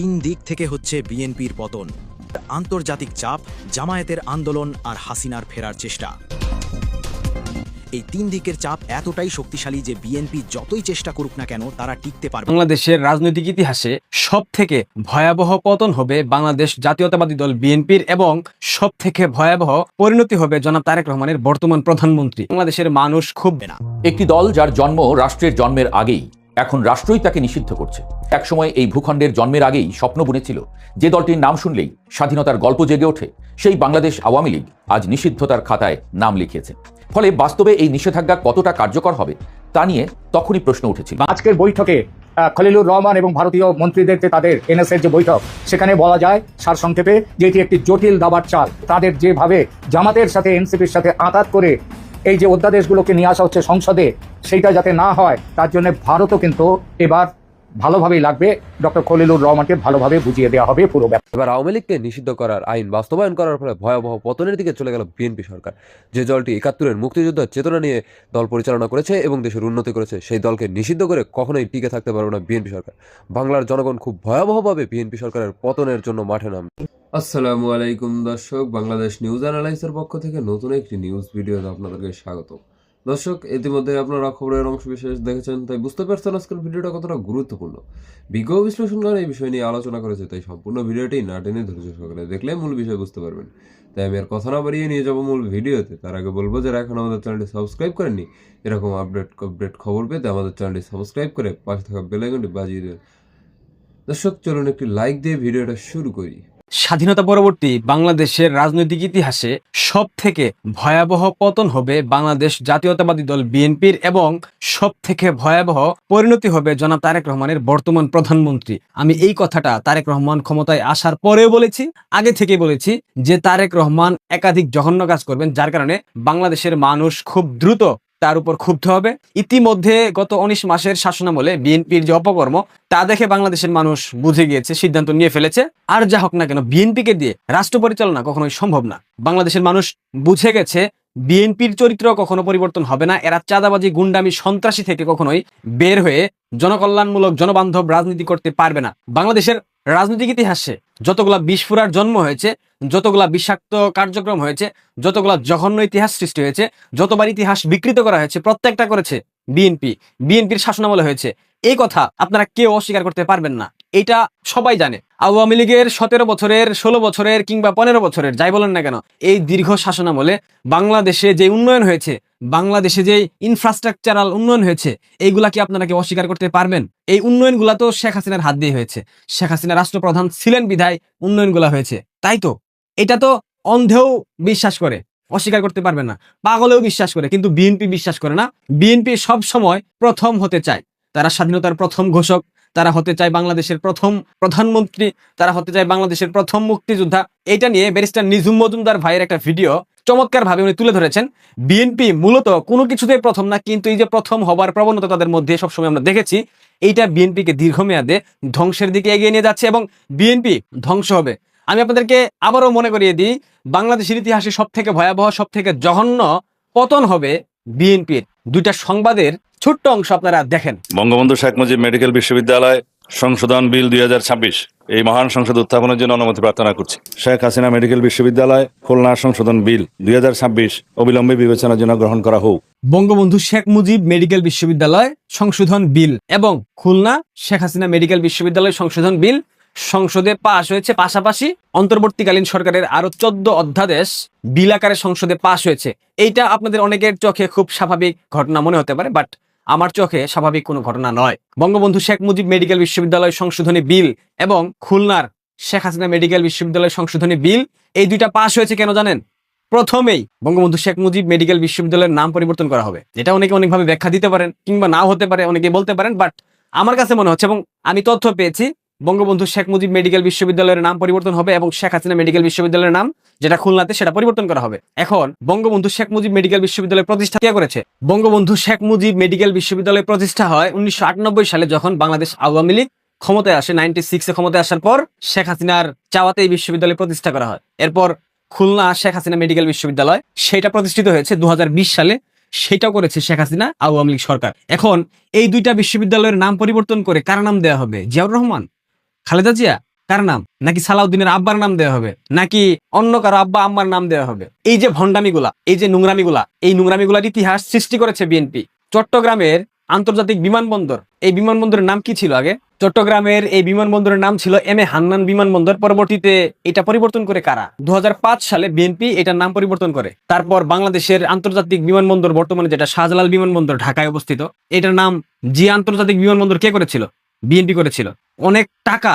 তিন দিক থেকে হচ্ছে বিএনপির পতন। আন্তর্জাতিক চাপ, জামায়াতের আন্দোলন আর হাসিনার ফেরার চেষ্টা। এই তিন দিকের চাপ এতটাই শক্তিশালী যে বিএনপি যতই চেষ্টা করুক না কেন তারা টিকতে পারবে। বাংলাদেশের রাজনৈতিক ইতিহাসে সবথেকে ভয়াবহ পতন হবে বাংলাদেশ জাতীয়তাবাদী দল বিএনপির এবং সবথেকে ভয়াবহ পরিণতি হবে জনাব তারেক রহমানের বর্তমান প্রধানমন্ত্রী। বাংলাদেশের মানুষ খুব না একটি দল যার জন্ম রাষ্ট্রের জন্মের আগেই, এখন রাষ্ট্রই তাকে নিষিদ্ধ করছে। একসময় এই ভূখণ্ডের জন্মের আগেই স্বপ্ন বুনেছিল, যে দলটির নাম শুনলেই স্বাধীনতার গল্প জেগে ওঠে, সেই বাংলাদেশ আওয়ামী লীগ আজ নিষিদ্ধতার খাতায় নাম লিখিয়েছে। ফলে বাস্তবে এই নিষেধাজ্ঞা কতটা কার্যকর হবে তা নিয়ে তখনই প্রশ্ন উঠেছিল। আজকের বৈঠকে খলিলুর রহমান এবং ভারতীয় মন্ত্রীদের যে তাদের এনএসএর যে বৈঠক, সেখানে বলা যায় সারসংক্ষেপে যে এটি একটি জটিল দাবার চাল। তাদের যেভাবে জামাতের সাথে এনসিপির সাথে আঘাত করে এই যে অধ্যাদেশগুলোকে নিয়ে আসা হচ্ছে সংসদে, সেইটা যাতে না হয় তার জন্য ভারতও কিন্তু এবার ভালোভাবেই লাগবে। ডক্টর খলিলুর রহমানকে ভালোভাবে বুঝিয়ে দেওয়া হবে পুরো ব্যাপার। এবার আওয়ামী লীগকে নিষিদ্ধ করার আইন বাস্তবায়ন করার ফলে ভয়াবহ পতনের দিকে চলে গেল বিএনপি সরকার। যে দলটি ৭১-এর মুক্তিযুদ্ধের চেতনা নিয়ে দল পরিচালনা করেছে এবং দেশের উন্নতি করেছে, সেই দলকে নিষিদ্ধ করে কখনোই টিকে থাকতে পারবে না বিএনপি সরকার। বাংলার জনগণ খুব ভয়াবহভাবে বিএনপি সরকারের পতনের জন্য মাঠে নামবে। আসসালামু আলাইকুম দর্শক, বাংলাদেশ নিউজ অ্যানালাইসের পক্ষ থেকে নতুন একটি নিউজ ভিডিওতে আপনাদেরকে স্বাগত। দর্শক, ইতিমধ্যে আপনারা খবরের অংশ বিশেষ দেখেছেন, তাই বুঝতে পারছেন আজকের ভিডিওটা কতটা গুরুত্বপূর্ণ। বিজ্ঞ বিশ্লেষণকার এই বিষয় নিয়ে আলোচনা করেছে, তাই সম্পূর্ণ ভিডিওটি না টেনে ধৈর্য সহকারে দেখলে মূল বিষয় বুঝতে পারবেন। তাই আমি আর কথা না বাড়িয়ে নিয়ে যাবো মূল ভিডিওতে। তার আগে বলবো, যারা এখন আমাদের চ্যানেলটি সাবস্ক্রাইব করেননি, এরকম আপডেট খবর পেতে আমাদের চ্যানেলটি সাবস্ক্রাইব করে পাশে থাকা বেল আইকনটি বাজিয়ে দেবেন। দর্শক, চলুন একটি লাইক দিয়ে ভিডিওটা শুরু করি। স্বাধীনতা পরবর্তী বাংলাদেশের রাজনৈতিক ইতিহাসে সবথেকে ভয়াবহ পতন হবে বাংলাদেশ জাতীয়তাবাদী দল বিএনপির এবং সবথেকে ভয়াবহ পরিণতি হবে জনাব তারেক রহমানের বর্তমান প্রধানমন্ত্রী। আমি এই কথাটা তারেক রহমান ক্ষমতায় আসার পরেও বলেছি, আগে থেকে বলেছি যে তারেক রহমান একাধিক জঘন্য কাজ করবেন, যার কারণে বাংলাদেশের মানুষ খুব দ্রুত তার উপর ক্ষুব্ধ হবে। ইতিমধ্যে গত ১৯ মাসের শাসনামলে বিএনপির যে অপকর্ম তা দেখে বাংলাদেশের মানুষ বুঝে গিয়েছে, সিদ্ধান্ত নিয়ে ফেলেছে। আর যা হোক না কেন, বিএনপিকে দিয়ে রাষ্ট্র পরিচালনা কখনোই সম্ভব না। বাংলাদেশের মানুষ বুঝে গেছে বিএনপির চরিত্র কখনো পরিবর্তন হবে না। এরা চাঁদাবাজি, গুন্ডামি, সন্ত্রাসী থেকে কখনোই বের হয়ে জনকল্যাণমূলক, জনবান্ধব রাজনীতি করতে পারবে না। বাংলাদেশের রাজনৈতিক ইতিহাসে যতগুলা বিস্ফোরার জন্ম হয়েছে, যতগুলা বিষাক্ত কার্যক্রম হয়েছে, যতগুলা জঘন্য ইতিহাস সৃষ্টি হয়েছে, যতবার ইতিহাস বিকৃত করা হয়েছে, প্রত্যেকটা করেছে বিএনপির শাসনামলে হয়েছে। এই কথা আপনারা কেউ অস্বীকার করতে পারবেন না, এটা সবাই জানে। আওয়ামী লীগের ১৭ বছরের, ১৬ বছরের কিংবা ১৫ বছরের যাই বলেন না কেন, এই দীর্ঘ শাসনামলে বাংলাদেশে যে উন্নয়ন হয়েছে, বাংলাদেশে যে ইনফ্রাস্ট্রাকচারাল উন্নয়ন হয়েছে, এইগুলা কি আপনারা কি অস্বীকার করতে পারবেন? এই উন্নয়নগুলা তো শেখ হাসিনার হাত দিয়ে হয়েছে। শেখ হাসিনা রাষ্ট্রপ্রধান ছিলেন বিধায় উন্নয়নগুলা হয়েছে, তাই তো? এটা তো অন্ধেও বিশ্বাস করে, অস্বীকার করতে পারবেন না। পাগলেও বিশ্বাস করে, কিন্তু বিএনপি বিশ্বাস করে না। বিএনপি সব সময় প্রথম হতে চায়। তারা স্বাধীনতার প্রথম ঘোষক, তারা হতে চায় বাংলাদেশের প্রথম প্রধানমন্ত্রী, তারা হতে চায় বাংলাদেশের প্রথম মুক্তিযোদ্ধা। এটা নিয়ে ব্যারিস্টার নিঝুম মজুমদার ভাইয়ের একটা ভিডিও চমৎকার ভাবে উনি তুলে ধরেছেন। বিএনপি মূলত কোনো কিছুতেই প্রথম না, কিন্তু এই যে প্রথম হবার প্রবণতা তাদের মধ্যে সবসময় আমরা দেখেছি, এইটা বিএনপিকে দীর্ঘমেয়াদে ধ্বংসের দিকে এগিয়ে নিয়ে যাচ্ছে এবং বিএনপি ধ্বংস হবে। আমি আপনাদেরকে আবারও মনে করিয়ে দিই, বাংলাদেশের ইতিহাসে সবথেকে ভয়াবহ, সবথেকে জঘন্য পতন হবে বিএনপির। দুইটা সংবাদের ছোট্ট অংশ আপনারা দেখেন। বঙ্গবন্ধু শেখ মুজিব মেডিকেল বিশ্ববিদ্যালয় সংশোধন বিল ২০২৬ এই মহান সংসদ উত্থাপনের জন্য অনুমতি প্রার্থনা করছি। শেখ হাসিনা মেডিকেল বিশ্ববিদ্যালয় খুলনা সংশোধন বিল ২০২৬ অবিলম্বে বিবেচনার জন্য গ্রহণ করা হোক। বঙ্গবন্ধু শেখ মুজিব মেডিকেল বিশ্ববিদ্যালয় সংশোধন বিল এবং খুলনা শেখ হাসিনা মেডিকেল বিশ্ববিদ্যালয় সংশোধন বিল সংসদে পাশ হয়েছে। পাশাপাশি অন্তর্বর্তীকালীন সরকারের আরো ১৪ অধ্যাদেশ বিল আকারে সংসদে পাশ হয়েছে। এইটা আপনাদের অনেকের চোখে খুব স্বাভাবিক ঘটনা মনে হতে পারে, বাট আমার চোখে স্বাভাবিক কোনো ঘটনা নয়। বঙ্গবন্ধু শেখ মুজিব মেডিকেল বিশ্ববিদ্যালয় সংশোধনী বিল এবং খুলনার শেখ হাসিনা মেডিকেল বিশ্ববিদ্যালয় সংশোধনী বিল, এই দুইটা পাশ হয়েছে কেন জানেন? প্রথমেই বঙ্গবন্ধু শেখ মুজিব মেডিকেল বিশ্ববিদ্যালয়ের নাম পরিবর্তন করা হবে। এটা অনেকে অনেকভাবে ব্যাখ্যা দিতে পারেন কিংবা নাও হতে পারে, অনেকে বলতে পারেন, বাট আমার কাছে মনে হচ্ছে এবং আমি তথ্য পেয়েছি, বঙ্গবন্ধু শেখ মুজিব মেডিকেল বিশ্ববিদ্যালয়ের নাম পরিবর্তন হবে এবং শেখ হাসিনা মেডিকেল বিশ্ববিদ্যালয়ের নাম যেটা খুলনাতে, সেটা পরিবর্তন করা হবে। এখন বঙ্গবন্ধু শেখ মুজিব মেডিকেল বিশ্ববিদ্যালয় প্রতিষ্ঠা কে করেছে? বঙ্গবন্ধু শেখ মুজিব মেডিকেল বিশ্ববিদ্যালয় প্রতিষ্ঠা হয় ১৯৯৮ সালে, যখন বাংলাদেশ আওয়ামী লীগ ক্ষমতায় আসে। 96-এ ক্ষমতায় আসার পর শেখ হাসিনার চাওয়াতে এই বিশ্ববিদ্যালয় প্রতিষ্ঠা করা হয়। এরপর খুলনা শেখ হাসিনা মেডিকেল বিশ্ববিদ্যালয়, সেটা প্রতিষ্ঠিত হয়েছে ২০২০ সালে। সেটাও করেছে শেখ হাসিনা আওয়ামী লীগ সরকার। এখন এই দুইটা বিশ্ববিদ্যালয়ের নাম পরিবর্তন করে কার নাম দেওয়া হবে? জিয়াউর রহমান, খালেদা জিয়া, কার নাম? নাকি সালাউদ্দিনের আব্বার নাম দেওয়া হবে, নাকি অন্য কারো আব্বা আম্মার নাম দেওয়া হবে? এই যে ভণ্ডামিগুলা, এই যে নোংরামিগুলা, এই নোংরামিগুলার ইতিহাস সৃষ্টি করেছে বিএনপি। চট্টগ্রামের আন্তর্জাতিক বিমানবন্দর, এই বিমানবন্দরের নাম কি ছিল আগে? চট্টগ্রামের এই বিমানবন্দরের নাম ছিল এম এ হান্নান বিমানবন্দর। পরবর্তীতে এটা পরিবর্তন করে কারা? 2005 সালে বিএনপি এটার নাম পরিবর্তন করে। তারপর বাংলাদেশের আন্তর্জাতিক বিমানবন্দর বর্তমানে যেটা শাহজালাল বিমানবন্দর ঢাকায় অবস্থিত, এটার নাম জিয়া আন্তর্জাতিক বিমানবন্দর কে করেছিল? বিএনপি করেছিল। অনেক টাকা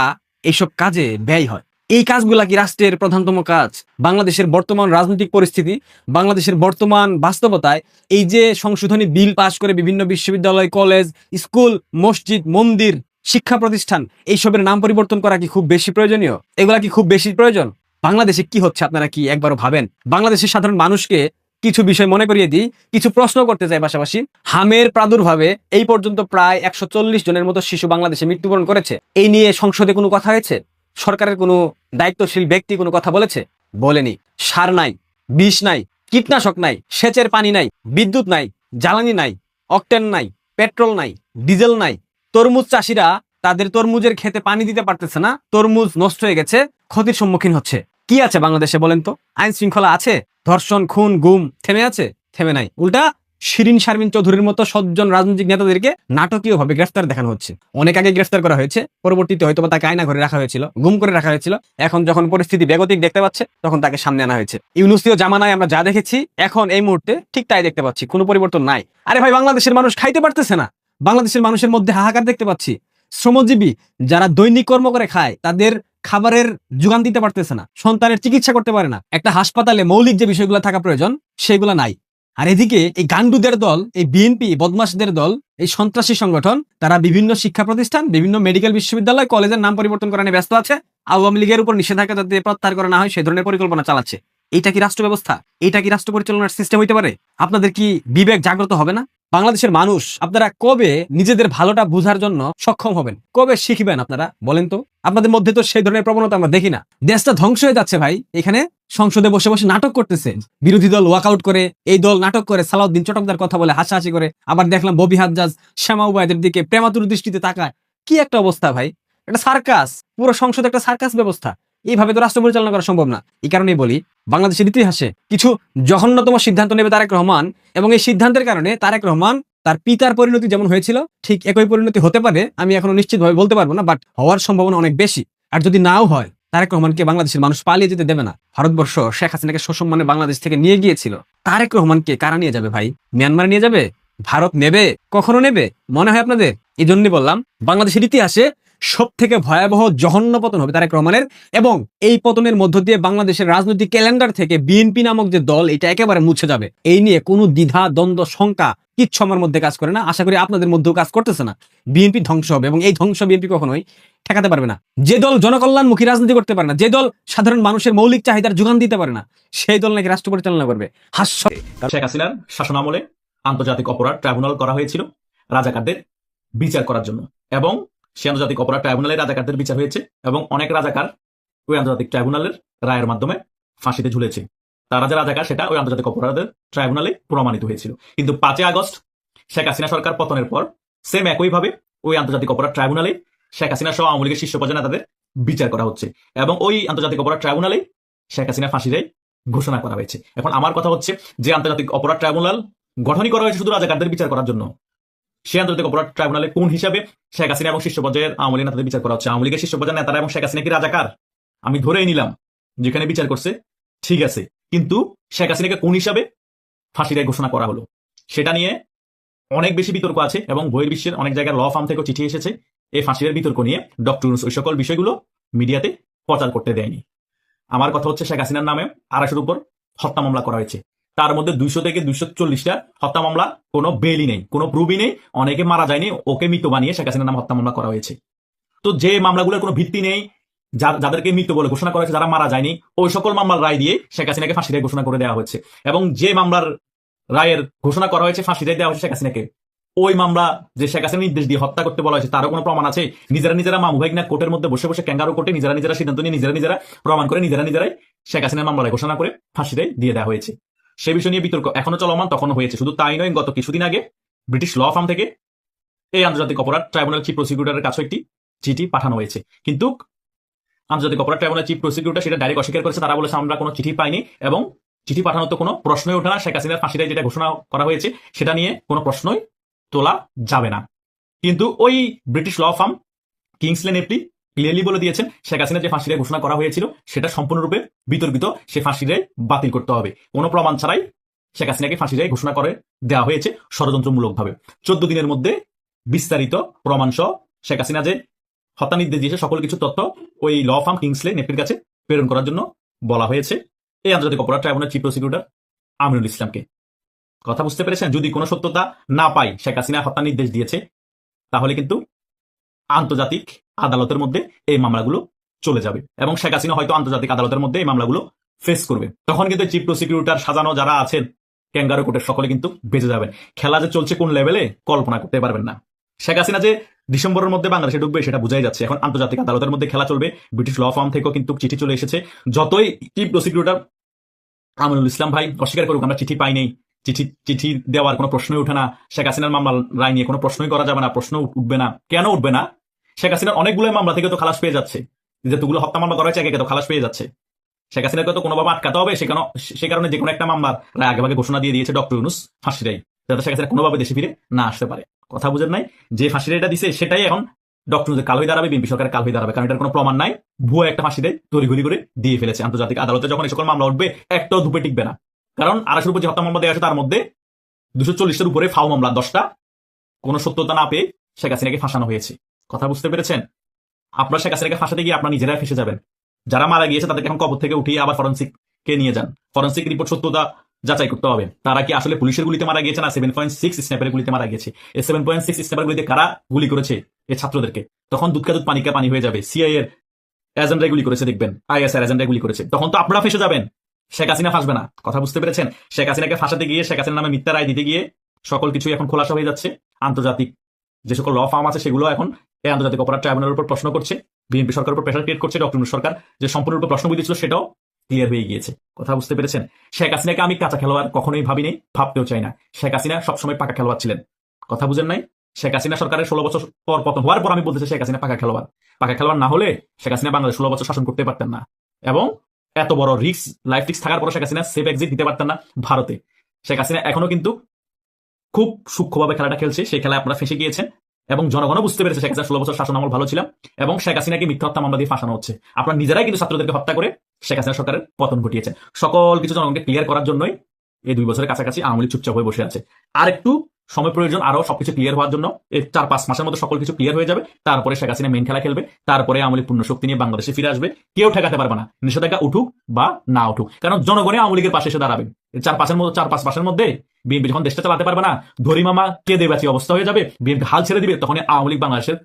এইসব কাজে ব্যয় হয়। এই কাজগুলা কি রাষ্ট্রের প্রধানতম কাজ? বাংলাদেশের বর্তমান রাজনৈতিক পরিস্থিতি, বাংলাদেশের বর্তমান বাস্তবতায় এই যে সংশোধনী বিল পাশ করে বিভিন্ন বিশ্ববিদ্যালয়, কলেজ, স্কুল, মসজিদ, মন্দির, শিক্ষা প্রতিষ্ঠান এইসবের নাম পরিবর্তন করা কি খুব বেশি প্রয়োজনীয়? এগুলা কি খুব বেশি প্রয়োজন? বাংলাদেশে কি হচ্ছে আপনারা কি একবারও ভাবেন? বাংলাদেশের সাধারণ মানুষকে কিছু বিষয় মনে করিয়ে দিই, কিছু প্রশ্ন করতে চাই পাশাপাশি। হামের প্রাদুর্ভাবে এই পর্যন্ত প্রায় 140 জনের মতো শিশু বাংলাদেশে মৃত্যুবরণ করেছে। এই নিয়ে সংসদে কোনো কথা হয়েছে? সরকারের কোনো দায়িত্বশীল ব্যক্তি কোনো কথা বলেছে? বলেনি। সার নাই, বিষ নাই, কীটনাশক নাই, সেচের পানি নাই, বিদ্যুৎ নাই, জ্বালানি নাই, অকটেন নাই, পেট্রোল নাই, ডিজেল নাই। তরমুজ চাষিরা তাদের তরমুজের খেতে পানি দিতে পারতেছে না, তরমুজ নষ্ট হয়ে গেছে, ক্ষতির সম্মুখীন হচ্ছে। কি আছে বাংলাদেশে বলেন তো? আইন শৃঙ্খলা আছে? ধর্ষণ, খুন, গুম থেমে আছে? থেমে নাই। উল্টা শিরিন শারমিন চৌধুরীর মতো সজ্জন রাজনৈতিক নেতাদেরকে নাটকীয়ভাবে গ্রেফতার দেখানো হচ্ছে। অনেক আগে গ্রেফতার করা হয়েছে, পরবর্তীতে হয়তো তাকে আয়না ঘরে রাখা হয়েছিল, গুম করে রাখা হয়েছিল। এখন যখন পরিস্থিতি বেগতিক দেখতে পাচ্ছে তখন তাকে সামনে আনা হয়েছে। ইউনূসীয় জামানায় আমরা যা দেখেছি এখন এই মুহূর্তে ঠিক তাই দেখতে পাচ্ছি, কোনো পরিবর্তন নাই। আরে ভাই, বাংলাদেশের মানুষ খাইতে পারতেছে না। বাংলাদেশের মানুষের মধ্যে হাহাকার দেখতে পাচ্ছি। শ্রমজীবী যারা দৈনিক কর্ম করে খায় তাদের খাবারের যোগান দিতে পারতেছে না, সন্তানের চিকিৎসা করতে পারে না। একটা হাসপাতালে মৌলিক যে বিষয়গুলো থাকা প্রয়োজন সেগুলো নাই। আর এদিকে এই গান্ডুদের দল, এই বিএনপি বদমাশদের দল, এই সন্ত্রাসী সংগঠন, তারা বিভিন্ন শিক্ষা প্রতিষ্ঠান, বিভিন্ন মেডিকেল বিশ্ববিদ্যালয়, কলেজের নাম পরিবর্তন করা নিয়ে ব্যস্ত আছে। আওয়ামী লীগের উপর নিষেধাজ্ঞা যাতে প্রত্যাহার করা না হয় সেই ধরনের পরিকল্পনা চালাচ্ছে। এটা কি রাষ্ট্র ব্যবস্থা? এটা কি রাষ্ট্র পরিচালনার সিস্টেম হইতে পারে? আপনাদের কি বিবেক জাগ্রত হবে না? বাংলাদেশের মানুষ আপনারা কবে নিজেদের ভালোটা বোঝার জন্য সক্ষম হবেন? কবে শিখবেন আপনারা বলেন তো? আপনাদের মধ্যে তো সেই ধরনের প্রবণতা আমরা দেখি না। দেশটা ধ্বংস হয়ে যাচ্ছে ভাই। এখানে সংসদে বসে বসে নাটক করতেছে, বিরোধী দল ওয়াকআউট করে, এই দল নাটক করে, সালাউদ্দিন চটকদার কথা বলে হাসাহাসি করে, আবার দেখলাম ববি হাজ্জাজ, শ্যামা উবাইদের দিকে প্রেমাতুর দৃষ্টিতে তাকায়। কি একটা অবস্থা ভাই, এটা সার্কাস। পুরো সংসদ একটা সার্কাস ব্যবস্থা। এইভাবে তো রাষ্ট্র পরিচালনা করা সম্ভব না। এই কারণেই বলি, বাংলাদেশের ইতিহাসে কিছু জঘন্যতম সিদ্ধান্ত নেবে তারেক রহমান, এবং এই সিদ্ধান্তের কারণে তারেক রহমান তার পিতার পরিণতি যেমন হয়েছিল ঠিক একই পরিণতি হতে পারে। আমি এখনো নিশ্চিতভাবে বলতে পারবো না, বাট হওয়ার সম্ভাবনা অনেক বেশি। আর যদি নাও হয়, তারেক রহমানকে বাংলাদেশের মানুষ পালিয়ে যেতে দেবে না। ভারতবর্ষ শেখ হাসিনাকে সসম্মানে বাংলাদেশ থেকে নিয়ে গিয়েছিল। তারেক রহমানকে কারা নিয়ে যাবে ভাই? মিয়ানমার নিয়ে যাবে? ভারত নেবে? কখনো নেবে মনে হয় আপনাদের? এই জন্যই বললাম, বাংলাদেশের ইতিহাসে সব থেকে ভয়াবহ জঘন্য পতন হবে তারেক রহমানের, এবং এই পতনের মধ্য দিয়ে বাংলাদেশের রাজনৈতিক ক্যালেন্ডার থেকে বিএনপি নামক যে দল, এটা একেবারে মুছে যাবে। এই নিয়ে কোনো দ্বিধা, দ্বন্দ্ব, শঙ্কা কিচ্ছু আমার মধ্যে কাজ করে না। আশা করি আপনাদের মধ্যেও কাজ করতেছে না। বিএনপি ধ্বংস হবে, এবং এই ধ্বংস বিএনপি কখনোই ঠেকাতে পারবে না। যে দল জনকল্যাণমুখী রাজনীতি করতে পারে না, যে দল সাধারণ মানুষের মৌলিক চাহিদার যোগান দিতে পারে না, সেই দল নাকি রাষ্ট্র পরিচালনা করবে। হাস্য। শেখ হাসিনার শাসনামলে আন্তর্জাতিক অপরাধ ট্রাইব্যুনাল করা হয়েছিল রাজাকারদের বিচার করার জন্য, এবং সে আন্তর্জাতিক অপরাধ ট্রাইব্যুনালে রাজাকারদের বিচার হয়েছে, এবং অনেক রাজাকার ওই আন্তর্জাতিক ট্রাইব্যুনালের রায়ের মাধ্যমে ফাঁসিতে ঝুলেছে। তারা যে রাজাকার সেটা ওই আন্তর্জাতিক অপরাধের ট্রাইব্যুনালে প্রমাণিত হয়েছিল। কিন্তু 5 আগস্ট শেখ হাসিনা সরকার পতনের পর সেম একইভাবে ওই আন্তর্জাতিক অপরাধ ট্রাইব্যুনালে শেখ হাসিনা সহ আওয়ামী লীগের শীর্ষ পর্যায়ে নেতাদের বিচার করা হচ্ছে, এবং ওই আন্তর্জাতিক অপরাধ ট্রাইব্যুনালে শেখ হাসিনা ফাঁসির ঘোষণা করা হয়েছে। এখন আমার কথা হচ্ছে, যে আন্তর্জাতিক অপরাধ ট্রাইব্যুনাল গঠনই করা হয়েছে শুধু রাজাকারদের বিচার করার জন্য, সে আন্তর্জাতিক অপরাধ ট্রাইব্যুনালে কোন হিসাবে শেখ হাসিনা এবং শীর্ষ পর্যায়ের আওয়ামী লীগ নেতাদের বিচার করা হচ্ছে? আওয়ামী লীগের শীর্ষ পর্যায়ের নেতারা এবং শেখ হাসিনা কি রাজাকার? আমি ধরেই নিলাম যেখানে বিচার করছে ঠিক আছে, কিন্তু শেখ হাসিনাকে কোন হিসাবে ফাঁসির ঘোষণা করা হলো সেটা নিয়ে অনেক বেশি বিতর্ক আছে, এবং বহির্বিশ্বের অনেক জায়গায় ল ফার্ম থেকেও চিঠি এসেছে এই ফাঁসির বিতর্ক নিয়ে। ডক্টর ইউনূস ওই সকল বিষয়গুলো মিডিয়াতে প্রচার করতে দেয়নি। আমার কথা হচ্ছে, শেখ হাসিনার নামে 250-এর উপর হত্যা মামলা করা হয়েছে, তার মধ্যে 200 থেকে 240টা হত্যা মামলা কোনো বেলই নেই, কোনো প্রুভই নেই, অনেকে মারা যায়নি, ওকে মৃত বানিয়ে শেখ হাসিনার নামে হত্যা মামলা করা হয়েছে। তো যে মামলাগুলোর কোনো ভিত্তি নেই, যাদেরকে মৃত বলে ঘোষণা করা হয়েছে, যারা মারা যায়নি, ওই সকল মামলার রায় দিয়ে শেখ হাসিনাকে ফাঁসির ঘোষণা করে দেওয়া হয়েছে। এবং যে মামলার রায়ের ঘোষণা করা হয়েছে, ফাঁসির দেওয়া হয়েছে শেখ হাসিনাকে, ওই মামলা যে শেখ হাসিনা নির্দেশ দিয়ে হত্যা করতে বলা হয়েছে তারও কোনো প্রমাণ আছে? নিজেরা মামু ভাই না কোর্টের মধ্যে বসে বসে ক্যাঙ্গারু কোর্টে নিজেরা সিদ্ধান্ত নিয়ে নিজেরা প্রমাণ করে নিজেরাই শেখ হাসিনার মামলায় ঘোষণা করে ফাঁসির দিয়ে দেওয়া হয়েছে। সে বিষয় নিয়ে বিতর্ক এখনো চলমান, তখনও হয়েছে। শুধু তাই নয়, গত কিছুদিন আগে ব্রিটিশ ল ফার্ম থেকে এই আন্তর্জাতিক অপরাধ ট্রাইব্যুনাল চিফ প্রসিকিউটরের কাছে একটি চিঠি পাঠানো হয়েছে, কিন্তু আন্তর্জাতিক অপরাধ ট্রাইব্যুনাল চিফ প্রসিকিউটর সেটা ডাইরেক্ট অস্বীকার করেছে। তারা বলেছে আমরা কোনো চিঠি পাইনি এবং চিঠি পাঠানোর তো কোনো প্রশ্নই ওঠে না। শেখ হাসিনার ফাঁসি রায় যেটা ঘোষণা করা হয়েছে সেটা নিয়ে কোনো প্রশ্নই তোলা যাবে না। কিন্তু ওই British law firm Kingsley Napley clearly বলে দিয়েছেন শেখ হাসিনা যে ফাঁসি রায় ঘোষণা করা হয়েছিল সেটা সম্পূর্ণরূপে বিতর্কিত, সে ফাঁসি রায় বাতিল করতে হবে। কোনো প্রমাণ ছাড়াই শেখ হাসিনাকে ফাঁসি রায় ঘোষণা করে দেওয়া হয়েছে ষড়যন্ত্রমূলকভাবে। 14 দিনের মধ্যে বিস্তারিত প্রমাণ সহ শেখ হাসিনা যে হত্যা নির্দেশ দিয়েছে সকল কিছু তথ্য ওই ল ফার্ম কিংসলে নেপলির কাছে প্রেরণ করার জন্য বলা হয়েছে এই আন্তর্জাতিক অপরাধ ট্রাইব্যুনাল চিফ প্রসিকিউটর আমিনুল ইসলামকে। কথা বুঝতে পেরেছেন? যদি কোনো সত্যতা না পাই শেখ হাসিনা হত্যা নির্দেশ দিয়েছে, তাহলে কিন্তু আন্তর্জাতিক আদালতের মধ্যে এই মামলাগুলো চলে যাবে এবং শেখ হাসিনা হয়তো আন্তর্জাতিক আদালতের মধ্যে এই মামলাগুলো ফেস করবে। তখন কিন্তু চিফ প্রসিকিউটর সাজানো যারা আছেন ক্যাঙ্গারো কোর্টের সকলে কিন্তু বেঁচে যাবেন। খেলা যে চলছে কোন লেভেলে কল্পনা করতে পারবেন না। শেখ হাসিনা যে ডিসেম্বরের মধ্যে বাংলাদেশে ঢুকবে সেটা বোঝাই যাচ্ছে। এখন আন্তর্জাতিক আদালতের মধ্যে খেলা চলবে। ব্রিটিশ ল ফার্ম থেকেও কিন্তু চিঠি চলে এসেছে। যতই চিফ প্রসিকিউটর আমিনুল ইসলাম ভাই অস্বীকার করুক আমরা চিঠি পাইনি, চিঠি দেওয়ার কোনো প্রশ্নই ওঠে না, শেখ হাসিনার মামলার রায় নিয়ে কোনো প্রশ্নই করা যাবে না, প্রশ্ন উঠবে না। কেন উঠবে না? শেখ হাসিনার অনেকগুলো মামলা থেকে তো খালাস পেয়ে যাচ্ছে। যেগুলো হত্যা মামলা করা হয়েছে একে তো খালাস পেয়ে যাচ্ছে। শেখ হাসিনাকে তো কোনোভাবে আটকাতে হবে, সে কারণে যে কোনো একটা মামলার রায় আগেভাগে ঘোষণা দিয়ে দিয়েছে ডক্টর ইউনূস ফাঁসি রায়, যাতে শেখ হাসিনা কোনোভাবে দেশে ফিরে না আসতে পারে। কথা বুঝেন নাই? যে ফাঁসি রায়টা দিছে সেটাই এখন ডক্টর ইউনূসের কাল হয়ে দাঁড়াবে, বিএনপি সরকারের কাল হয়ে দাঁড়াবে। কারণ এটার কোনো প্রমাণ নাই, ভুয়া একটা ফাঁসি রায় তড়িঘড়ি করে দিয়ে ফেলেছে। আন্তর্জাতিক আদালতে যখন এই সকল মামলা উঠবে একটাও ধুপে টিকবে না। কারণ 200-র উপর যে হত্যা মামলা দেওয়া আছে তার মধ্যে 240-এর উপরে ফাও মামলা 10টা কোনো সত্যতা না পেয়ে শেখ হাসিনাকে ফাঁসানো হয়েছে। কথা বুঝতে পেরেছেন? আপনারা শেখ হাসিনাকে ফাঁসাতে গিয়ে আপনারা নিজেরাই ফেসে যাবেন। যারা মারা গিয়েছে তাদেরকে এখন কবর থেকে উঠিয়ে আবার ফরেনসিককে নিয়ে যান। ফরেনসিক রিপোর্ট সত্যতা যাচাই করতে হবে। তারা কি আসলে পুলিশের গুলিতে মারা গিয়েছে না 7.6 স্ন্যাপের গুলিতে মারা গিয়েছে? এই 7.6 স্ন্যাপের গুলিতে কারা গুলি করেছে এই ছাত্রদেরকে? তখন দুধ কা দুধ পানি কা পানি হয়ে যাবে। সিআইএ এর এজেন্টরা গুলি করেছে দেখবেন, আইএসআই এজেন্টরা গুলি করেছে, তখন তো আপনারা ফেসে যাবেন। শেখ হাসিনা ফাঁসবে না। কথা বুঝতে পেরেছেন? শেখ হাসিনাকে ফাঁসাতে গিয়ে, শেখ হাসিনার নামে মিথ্যা রায় দিতে গিয়ে সকল কিছু এখন খোলাসা হয়ে যাচ্ছে। আন্তর্জাতিক যে সকল ল ফার্ম আছে সেগুলো এখন এই আন্তর্জাতিক অপরাধ ট্রাইব্যুনালের উপর প্রশ্ন করছে, বিএনপি সরকারের উপর প্রেশার ক্রিয়েট করছে। ডক্টর ইউনূস সরকার যে সম্পূর্ণরূপে প্রশ্নবিদ্ধ ছিল সেটাও ক্লিয়ার হয়ে গিয়েছে। কথা বুঝতে পেরেছেন? শেখ হাসিনাকে আমি কাঁচা খেলোয়াড় কখনোই ভাবিনি, ভাবতেও চাই না। শেখ হাসিনা সবসময় পাকা খেলোয়াড় ছিলেন। কথা বুঝেন নাই? শেখ হাসিনা সরকারের 16 বছর পর পতন হওয়ার পর আমি বলতেছি শেখ হাসিনা পাকা খেলোয়াড়। পাকা খেলোয়াড় না হলে শেখ হাসিনা বাংলাদেশ 16 বছর শাসন করতে পারতেন না এবং এত বড় লাইফ রিস্ক থাকার পর শেখ হাসিনা সেফ এক্সিট দিতে পারতেন না ভারতে। শেখ হাসিনা এখনো কিন্তু খুব সূক্ষ্মভাবে খেলাটা খেলছে। সেই খেলায় আপনারা ফেসে গিয়েছেন এবং জনগণও বুঝতে পেরেছে শেখ হাসিনা 16 বছর শাসন আমল ভালো ছিলাম এবং শেখ হাসিনাকে মিথ্যা হত্যা মামলা দিয়ে ফাঁসানো হচ্ছে। আপনারা নিজেরাই কিন্তু ছাত্রদেরকে হত্যা করে শেখ হাসিনা সরকারের পতন ঘটিয়েছেন। সকল কিছু জনগণকে ক্লিয়ার করার জন্যই এই 2 বছরের কাছাকাছি আওয়ামী লীগ চুপচাপ হয়ে বসে আছে। আর একটু সময় প্রয়োজন আরো সবকিছু ক্লিয়ার হওয়ার জন্য। এই 4-5 মাসের মধ্যে সকল কিছু ক্লিয়ার হয়ে যাবে। তারপরে শেখ হাসিনা মেইন খেলা খেলবে। তারপরে আওয়ামী লীগ পূর্ণ শক্তি নিয়ে বাংলাদেশে ফিরে আসবে। কেউ ঠেকাতে পারবে না, নিষেধাজ্ঞা উঠুক বা না উঠুক, কারণ জনগণে আওয়ামী লীগের পাশে এসে দাঁড়াবে। 4-5 মাসের মধ্যে বিএনপি যখন দেশটা চালাতে পারবে না, ধরিমামা কে দেবাচি অবস্থা হয়ে যাবে, বিএনপি হাল ছেড়ে দিবে, তখন আওয়ামী লীগ বাংলাদেশের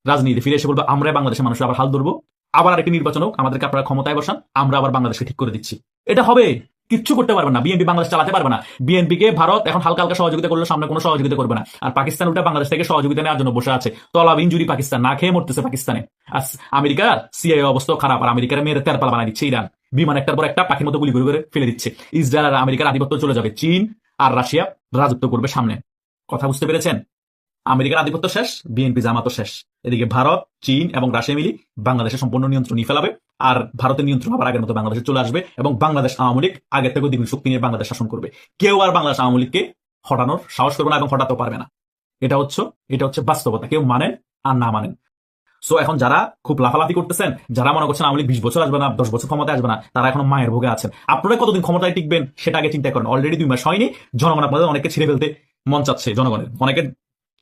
রাজনীতি ফিরে এসে বলবে আমরা বাংলাদেশের মানুষের আবার হাল ধরবো, আবার আরেকটি নির্বাচন হোক, আমাদেরকে আপনারা ক্ষমতায় বসান, আমরা আবার বাংলাদেশকে ঠিক করে দিচ্ছি। এটা হবে, কিচ্ছু করতে পারবে না, বিএনপি বাংলাদেশ চালাতে পারবে না। বিএনপিকে ভারত এখন হালকা হালকা সহযোগিতা করলে সামনে কোনো সহযোগিতা করবে না। আর পাকিস্তান উল্টা বাংলাদেশ থেকে সহযোগিতা নেওয়ার জন্য বসে আছে। তলাব ইনজুরি পাকিস্তান, না খেয়ে মরতেছে পাকিস্তানে। আর আমেরিকা সিআইএ অবস্থা খারাপ, আর আমেরিকার মেয়ের তেরপাল বানাই দিচ্ছে ইরান। বিমান একটার পর একটা পাখির মতো গুলি করে ফেলে দিচ্ছে। ইসরায়েল আর আমেরিকার আধিপত্য চলে যাবে, চীন আর রাশিয়া রাজত্ব করবে সামনে। কথা বুঝতে পেরেছেন? আমেরিকার আধিপত্য শেষ, বিএনপি জামাতও শেষ। এদিকে ভারত, চীন এবং রাশিয়া মিলি বাংলাদেশের সম্পূর্ণ নিয়ন্ত্রণ নিয়ে ফেলাবে। আর ভারতের নিয়ন্ত্রণ আবার আগের মতো বাংলাদেশে চলে আসবে এবং বাংলাদেশ আওয়ামী লীগ আগের থেকে দ্বিগুণ শক্তি নিয়ে বাংলাদেশ শাসন করবে। কেউ আর বাংলাদেশ আওয়ামী লীগকে হটানোর সাহস করবে না এবং হটাতেও পারবে না। এটা হচ্ছে বাস্তবতা, কেউ মানেন আর না মানেন। সো এখন যারা খুব লাফালাফি করতেছেন, যারা মনে করছেন আওয়ামী লীগ 20 বছর আসবে না, 10 বছর ক্ষমতায় আসবে না, তারা এখন মায়ের ভোগে আছেন। আপনারা কতদিন ক্ষমতায় টিকবেন সেটা আগে চিন্তা করেন। অলরেডি 2 মাস হয়নি, জনগণ আপনাদের অনেককে ছিঁড়ে ফেলতে মন চাচ্ছে। জনগণের অনেকের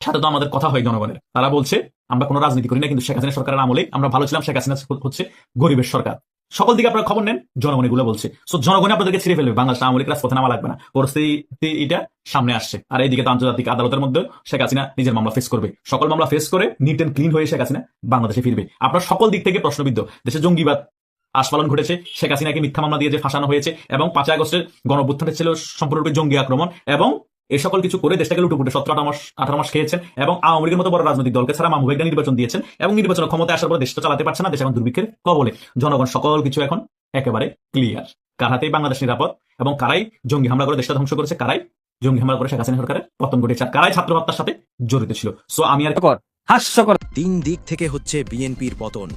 সাথে তো আমাদের কথা হয় জনগণের, তারা বলছে আমরা কোনো রাজনীতি করি না, কিন্তু শেখ হাসিনা সরকারের আমলে আমরা ভালো ছিলাম, শেখ হাসিনা হচ্ছে গরিবের সরকার। সকল দিকে আপনারা খবর নেন, জনগণ এগুলো বলছে। সো জনগণ আপনাদেরকে ছিঁড়ে ফেলবে, বাংলাদেশ আওয়ামী লীগ রাজপথে নামা লাগবে না। পরিস্থিতি এটা সামনে আসছে। আর এইদিকে তো আন্তর্জাতিক আদালতের মধ্যে শেখ হাসিনা নিজের মামলা ফেস করবে। সকল মামলা ফেস করে নিট এন্ড ক্লিন হয়ে শেখ হাসিনা বাংলাদেশে ফিরবে। আপনার সকল দিক থেকে প্রশ্নবিদ্ধ। দেশে জঙ্গিবাদ আস্ফালন ঘটেছে, শেখ হাসিনাকে মিথ্যা মামলা দিয়ে যে ফাঁসানো হয়েছে এবং 5 আগস্টের গণঅভ্যুত্থানটা ছিল সম্পূর্ণরূপে জঙ্গি আক্রমণ এবং এই সকল কিছু করে দেশটাকে লুটুপুটে 17-18 মাস খেয়েছেন এবং আওয়ামী লীগের মতো বড় রাজনৈতিক দলকে ছাড়া মামুন ভাইকে নির্বাচন দিয়েছেন এবং নির্বাচন ক্ষমতায় আসার পর দেশটা চালাতে পারছে না। দেশ এখন দুর্ভিক্ষের কবলে। জনগণ সকল কিছু এখন একেবারে ক্লিয়ার, কার হাতেই বাংলাদেশ নিরাপদ এবং কারাই জঙ্গি হামলা করে দেশটা ধ্বংস করেছে, কারাই জঙ্গি হামলা করে শেখ হাসিনা সরকারের পতন ঘটেছে, আর কারাই ছাত্র হত্যার সাথে জড়িত ছিল। সো আমি আর হাস্যকর 3 দিক থেকে হচ্ছে বিএনপির পতন।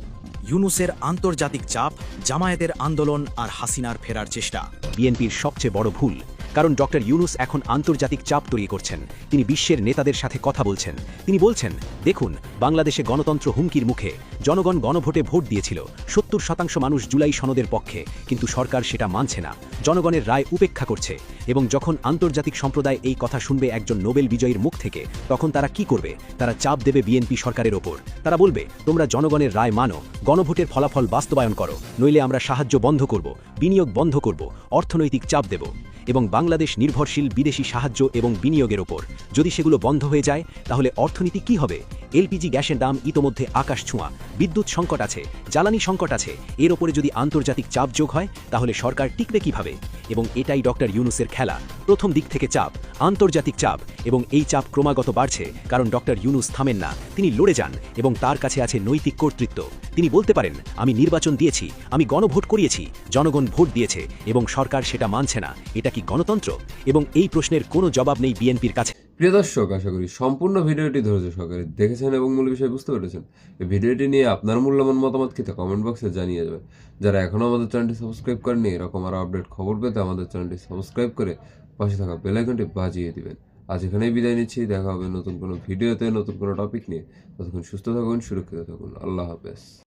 ইউনূসের আন্তর্জাতিক চাপ, জামায়াতের আন্দোলন আর হাসিনার ফেরার চেষ্টা বিএনপির সবচেয়ে বড় ভুল। কারণ ডক্টর ইউনূস এখন আন্তর্জাতিক চাপ তৈরি করছেন। তিনি বিশ্বের নেতাদের সাথে কথা বলছেন। তিনি বলছেন, দেখুন, বাংলাদেশে গণতন্ত্র হুমকির মুখে। জনগণ গণভোটে ভোট দিয়েছিল, 70% মানুষ জুলাই সনদের পক্ষে, কিন্তু সরকার সেটা মানছে না, জনগণের রায় উপেক্ষা করছে। এবং যখন আন্তর্জাতিক সম্প্রদায় এই কথা শুনবে একজন নোবেল বিজয়ীর মুখ থেকে, তখন তারা কি করবে? তারা চাপ দেবে বিএনপি সরকারের ওপর। তারা বলবে, তোমরা জনগণের রায় মানো, গণভোটের ফলাফল বাস্তবায়ন করো, নইলে আমরা সাহায্য বন্ধ করব, বিনিয়োগ বন্ধ করব, অর্থনৈতিক চাপ দেব। এবং বাংলাদেশ নির্ভরশীল বিদেশি সাহায্য এবং বিনিয়োগের ওপর। যদি সেগুলো বন্ধ হয়ে যায়, তাহলে অর্থনীতি কি হবে? এলপিজি গ্যাসের দাম ইতোমধ্যে আকাশ ছোঁয়া, বিদ্যুৎ সংকট আছে, জ্বালানি সংকট আছে। এর ওপরে যদি আন্তর্জাতিক চাপ যোগ হয়, তাহলে সরকার টিকবে কিভাবে? এবং এটাই ডক্টর ইউনূসের খেলা। প্রথম দিক থেকে চাপ, আন্তর্জাতিক চাপ, এবং এই চাপ ক্রমাগত বাড়ছে, কারণ ডক্টর ইউনূস থামেন না। তিনি লড়ে যান এবং তার কাছে আছে নৈতিক কর্তৃত্ব। তিনি বলতে পারেন, আমি নির্বাচন দিয়েছি, আমি গণভোট করিয়েছি, জনগণ ভোট দিয়েছে এবং সরকার সেটা মানছে না। এটা কি গণতন্ত্র? এবং এই প্রশ্নের কোনো জবাব নেই বিএনপির কাছে। প্রিয় দর্শক, আশা করি সম্পূর্ণ ভিডিওটি ধৈর্য সহকারে দেখেছেন এবং মূল বিষয় বুঝতে পেরেছেন। এই ভিডিওটি নিয়ে আপনার মূল্যবান মতামত কি তা কমেন্ট বক্সে জানিয়ে যাবেন। যারা এখনও আমাদের চ্যানেলটি সাবস্ক্রাইব করেননি, এরকম আরও আপডেট খবর পেতে আমাদের চ্যানেলটি সাবস্ক্রাইব করে পাশে থাকা বেল আইকনটি বাজিয়ে দিবেন। আজ এখানেই বিদায় নিচ্ছি। দেখা হবে নতুন কোনো ভিডিওতে, নতুন কোনো টপিক নিয়ে। ততক্ষণ সুস্থ থাকুন, সুরক্ষিত থাকুন। আল্লাহ হাফেজ।